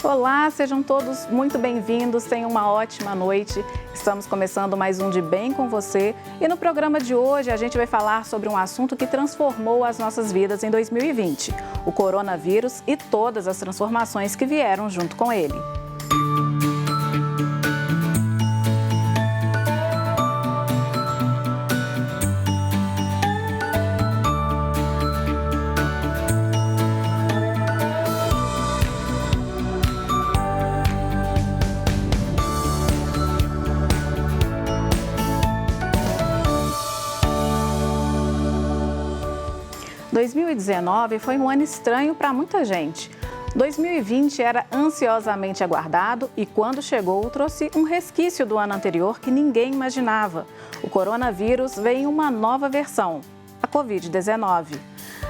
Olá, sejam todos muito bem-vindos, tenham uma ótima noite. Estamos começando mais um De Bem com Você e no programa de hoje a gente vai falar sobre um assunto que transformou as nossas vidas em 2020, o coronavírus e todas as transformações que vieram junto com ele. 2019 foi um ano estranho para muita gente. 2020 era ansiosamente aguardado e, quando chegou, trouxe um resquício do ano anterior que ninguém imaginava. O coronavírus veio em uma nova versão, a Covid-19.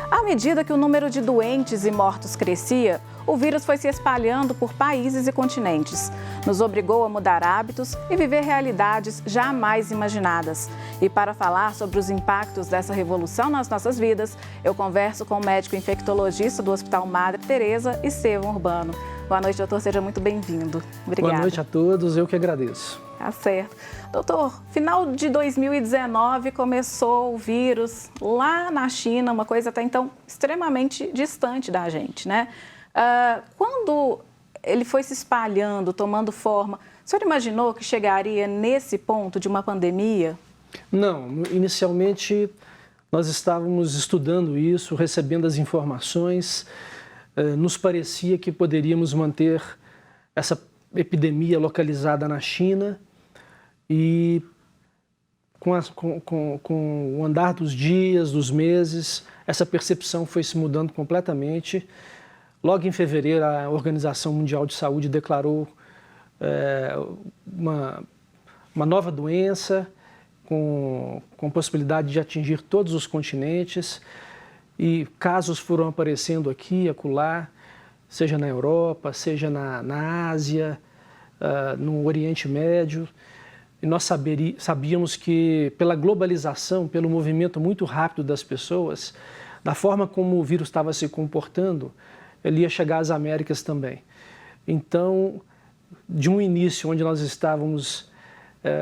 À medida que o número de doentes e mortos crescia, o vírus foi se espalhando por países e continentes. Nos obrigou a mudar hábitos e viver realidades jamais imaginadas. E para falar sobre os impactos dessa revolução nas nossas vidas, eu converso com o médico infectologista do Hospital Madre Teresa, Estevão Urbano. Boa noite, doutor. Seja muito bem-vindo. Obrigada. Boa noite a todos. Eu que agradeço. Tá certo. Doutor, final de 2019 começou o vírus lá na China, uma coisa até então extremamente distante da gente, né? Quando ele foi se espalhando, tomando forma, o senhor imaginou que chegaria nesse ponto de uma pandemia? Não, inicialmente nós estávamos estudando isso, recebendo as informações, nos parecia que poderíamos manter essa epidemia localizada na China e com o andar dos dias, dos meses, essa percepção foi se mudando completamente. Logo em fevereiro, a Organização Mundial de Saúde declarou uma nova doença com possibilidade de atingir todos os continentes e casos foram aparecendo aqui e acolá, seja na Europa, seja na Ásia, no Oriente Médio. E nós sabíamos que pela globalização, pelo movimento muito rápido das pessoas, da forma como o vírus estava se comportando, ele ia chegar às Américas também. Então, de um início onde nós estávamos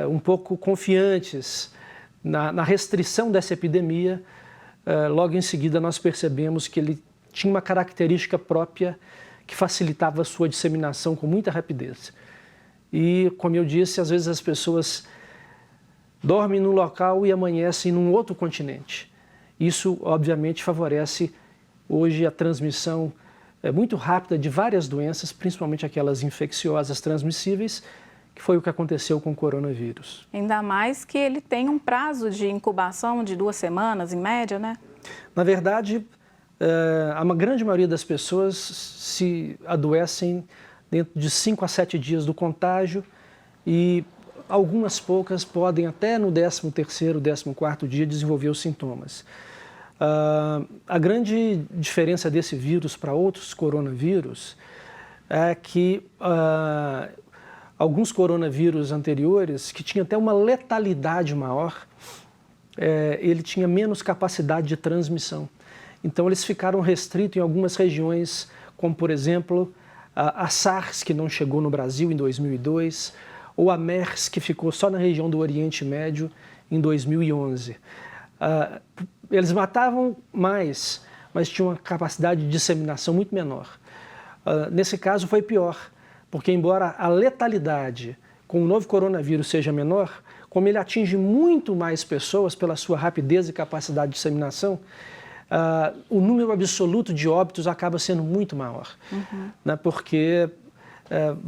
um pouco confiantes na restrição dessa epidemia, logo em seguida nós percebemos que ele tinha uma característica própria que facilitava a sua disseminação com muita rapidez. E, como eu disse, às vezes as pessoas dormem num local e amanhecem num outro continente. Isso, obviamente, favorece hoje a transmissão muito rápida de várias doenças, principalmente aquelas infecciosas transmissíveis, que foi o que aconteceu com o coronavírus. Ainda mais que ele tem um prazo de incubação de 2 semanas, em média, né? Na verdade, a grande maioria das pessoas se adoecem dentro de 5 a 7 dias do contágio e algumas poucas podem até no 13º, 14º dia desenvolver os sintomas. A grande diferença desse vírus para outros coronavírus é que alguns coronavírus anteriores, que tinham até uma letalidade maior, ele tinha menos capacidade de transmissão. Então eles ficaram restritos em algumas regiões, como por exemplo a SARS, que não chegou no Brasil em 2002, ou a MERS, que ficou só na região do Oriente Médio em 2011. Eles matavam mais, mas tinham uma capacidade de disseminação muito menor. Nesse caso foi pior, porque embora a letalidade com o novo coronavírus seja menor, como ele atinge muito mais pessoas pela sua rapidez e capacidade de disseminação, o número absoluto de óbitos acaba sendo muito maior. Né? Porque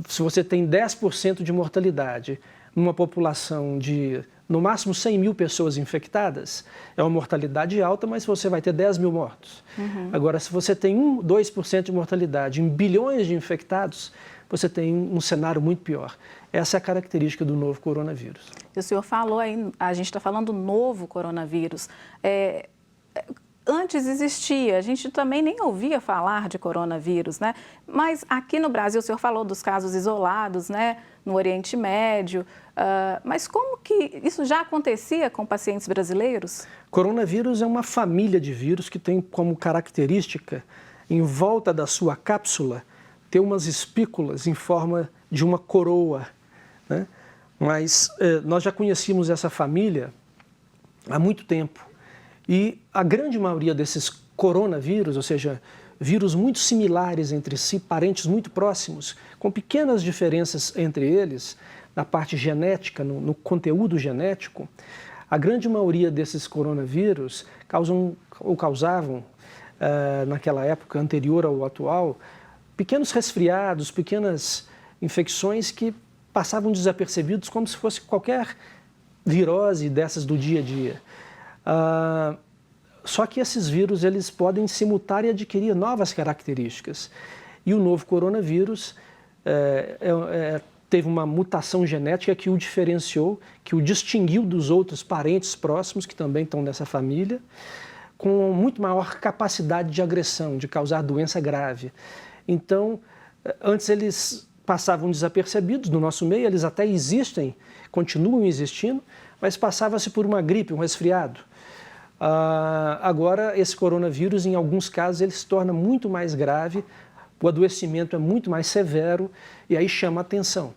se você tem 10% de mortalidade numa população de no máximo 100 mil pessoas infectadas, é uma mortalidade alta, mas você vai ter 10 mil mortos. Agora, se você tem 2% de mortalidade em bilhões de infectados, você tem um cenário muito pior. Essa é a característica do novo coronavírus. E o senhor falou aí, a gente está falando novo coronavírus. Antes existia, a gente também nem ouvia falar de coronavírus, né? Mas aqui no Brasil, o senhor falou dos casos isolados, né? No Oriente Médio, mas como que isso já acontecia com pacientes brasileiros? Coronavírus é uma família de vírus que tem como característica, em volta da sua cápsula, ter umas espículas em forma de uma coroa, né? Mas nós já conhecíamos essa família há muito tempo. E a grande maioria desses coronavírus, ou seja, vírus muito similares entre si, parentes muito próximos, com pequenas diferenças entre eles, na parte genética, no conteúdo genético, a grande maioria desses coronavírus causavam, naquela época anterior ao atual, pequenos resfriados, pequenas infecções que passavam desapercebidos como se fosse qualquer virose dessas do dia a dia. Só que esses vírus eles podem se mutar e adquirir novas características. E o novo coronavírus teve uma mutação genética que o diferenciou, que o distinguiu dos outros parentes próximos que também estão nessa família, com muito maior capacidade de agressão, de causar doença grave. Então, antes eles passavam desapercebidos no nosso meio, eles até existem, continuam existindo, mas passava-se por uma gripe, um resfriado. Agora, esse coronavírus, em alguns casos, ele se torna muito mais grave, o adoecimento é muito mais severo e aí chama a atenção.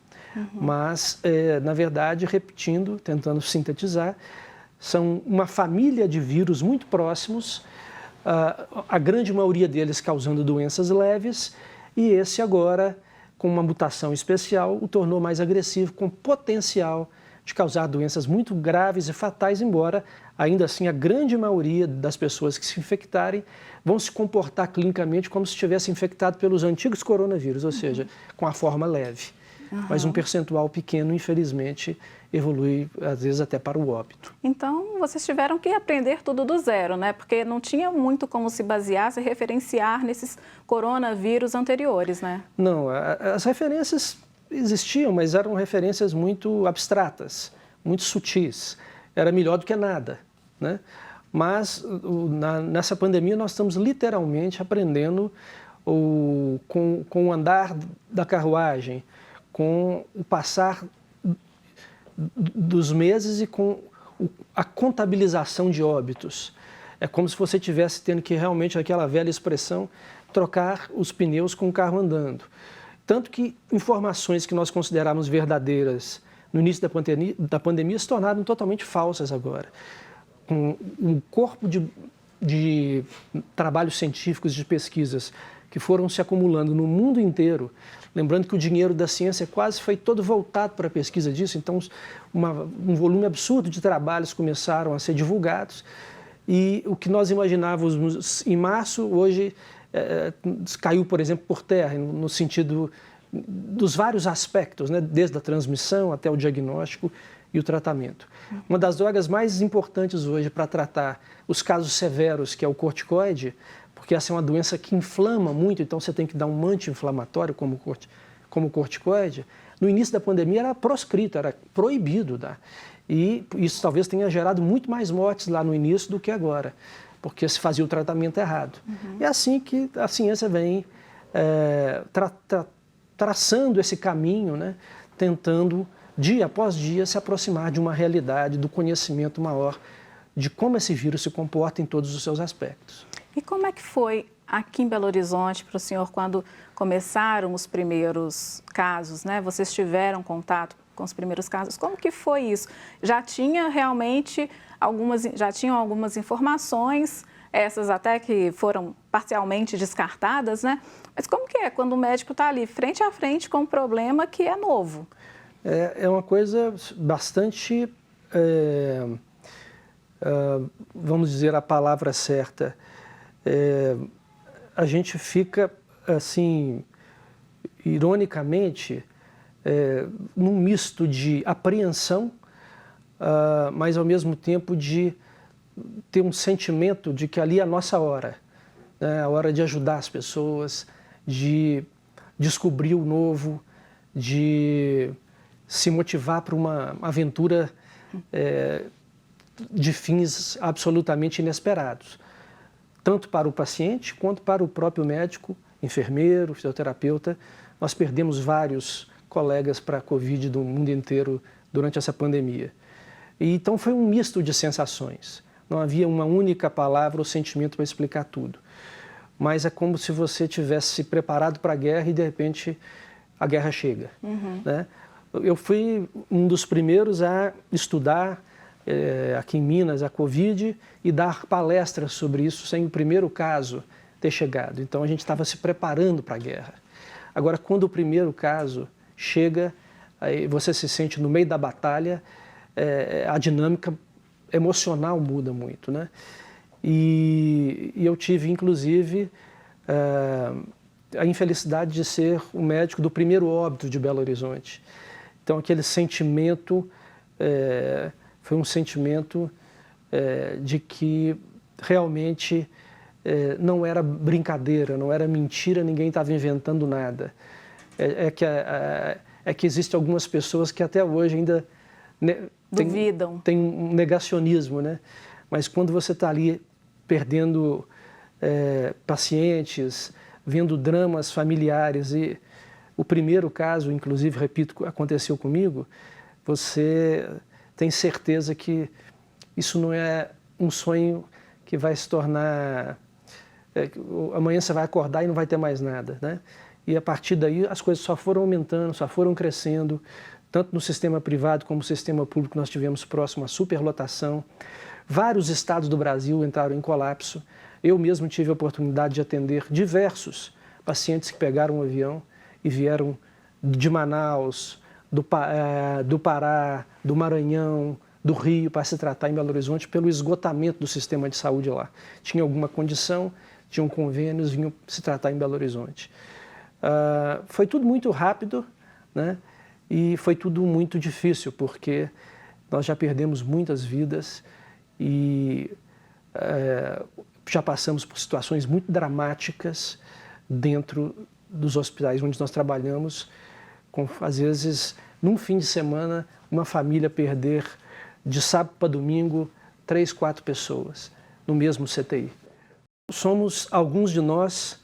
Mas, na verdade, repetindo, tentando sintetizar, são uma família de vírus muito próximos, a grande maioria deles causando doenças leves, e esse agora, com uma mutação especial, o tornou mais agressivo, com potencial de causar doenças muito graves e fatais, embora, ainda assim, a grande maioria das pessoas que se infectarem vão se comportar clinicamente como se estivessem infectados pelos antigos coronavírus, ou seja, com a forma leve. Mas um percentual pequeno, infelizmente, evolui, às vezes, até para o óbito. Então, vocês tiveram que aprender tudo do zero, né? Porque não tinha muito como se basear, se referenciar nesses coronavírus anteriores, né? Não, as referências existiam, mas eram referências muito abstratas, muito sutis. Era melhor do que nada, né? Mas, nessa pandemia, nós estamos literalmente aprendendo com o andar da carruagem, com o passar dos meses e com a contabilização de óbitos. É como se você estivesse tendo que realmente, aquela velha expressão, trocar os pneus com o carro andando. Tanto que informações que nós considerávamos verdadeiras no início da pandemia se tornaram totalmente falsas agora. Com um corpo de trabalhos científicos, de pesquisas, que foram se acumulando no mundo inteiro. Lembrando que o dinheiro da ciência quase foi todo voltado para a pesquisa disso, então um volume absurdo de trabalhos começaram a ser divulgados e o que nós imaginávamos em março, hoje caiu, por exemplo, por terra, no sentido dos vários aspectos, né? Desde a transmissão até o diagnóstico e o tratamento. Uma das drogas mais importantes hoje para tratar os casos severos, que é o corticoide, porque essa é uma doença que inflama muito, então você tem que dar um anti-inflamatório como o corticoide. No início da pandemia era proscrito, era proibido dar. E isso talvez tenha gerado muito mais mortes lá no início do que agora, porque se fazia o tratamento errado. É assim que a ciência vem traçando esse caminho, né? Tentando, dia após dia, se aproximar de uma realidade, do conhecimento maior de como esse vírus se comporta em todos os seus aspectos. E como é que foi aqui em Belo Horizonte para o senhor quando começaram os primeiros casos, né? Vocês tiveram contato com os primeiros casos? Como que foi isso? Já tinha realmente algumas informações, essas até que foram parcialmente descartadas, né? Mas como que é quando o médico está ali frente a frente com um problema que é novo? É uma coisa bastante, vamos dizer a palavra certa, a gente fica, assim, ironicamente, num misto de apreensão, mas ao mesmo tempo de ter um sentimento de que ali é a nossa hora, né? A hora de ajudar as pessoas, de descobrir o novo, de se motivar para uma aventura de fins absolutamente inesperados, tanto para o paciente quanto para o próprio médico, enfermeiro, fisioterapeuta. Nós perdemos vários colegas para a Covid do mundo inteiro durante essa pandemia. E, então foi um misto de sensações. Não havia uma única palavra ou sentimento para explicar tudo. mas é como se você tivesse se preparado para a guerra e, de repente, a guerra chega. Né? Eu fui um dos primeiros a estudar aqui em Minas a Covid e dar palestras sobre isso sem o primeiro caso ter chegado. Então, a gente estava se preparando para a guerra. Agora, quando o primeiro caso chega, aí você se sente no meio da batalha, a dinâmica emocional muda muito, né? E eu tive, inclusive, a infelicidade de ser o médico do primeiro óbito de Belo Horizonte. Então, aquele sentimento foi um sentimento de que realmente não era brincadeira, não era mentira, ninguém estava inventando nada. Que existem algumas pessoas que até hoje ainda duvidam. Tem um negacionismo, né? Mas quando você está ali perdendo pacientes, vendo dramas familiares, e o primeiro caso, inclusive, repito, aconteceu comigo, você tem certeza que isso não é um sonho que vai se tornar... amanhã você vai acordar e não vai ter mais nada, né? E a partir daí as coisas só foram aumentando, só foram crescendo, tanto no sistema privado como no sistema público. Nós tivemos próximo à superlotação. Vários estados do Brasil entraram em colapso. Eu mesmo tive a oportunidade de atender diversos pacientes que pegaram um avião e vieram de Manaus, do Pará, do Maranhão, do Rio, para se tratar em Belo Horizonte pelo esgotamento do sistema de saúde lá. Tinha alguma condição, tinham convênios, vinham se tratar em Belo Horizonte. Foi tudo muito rápido, né? E foi tudo muito difícil, porque nós já perdemos muitas vidas e já passamos por situações muito dramáticas dentro dos hospitais onde nós trabalhamos, com, às vezes, num fim de semana, uma família perder de sábado para domingo 3, 4 pessoas no mesmo CTI. Somos, alguns de nós,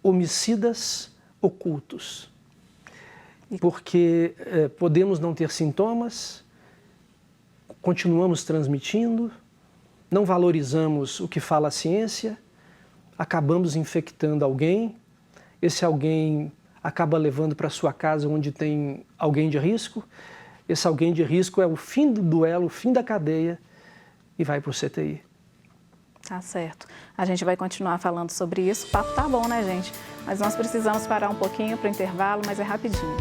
homicidas ocultos, porque podemos não ter sintomas, continuamos transmitindo, não valorizamos o que fala a ciência, acabamos infectando alguém, esse alguém acaba levando para sua casa onde tem alguém de risco, esse alguém de risco é o fim do duelo, o fim da cadeia e vai para o CTI. Tá certo. A gente vai continuar falando sobre isso. O papo tá bom, né, gente? Mas nós precisamos parar um pouquinho para o intervalo, mas é rapidinho.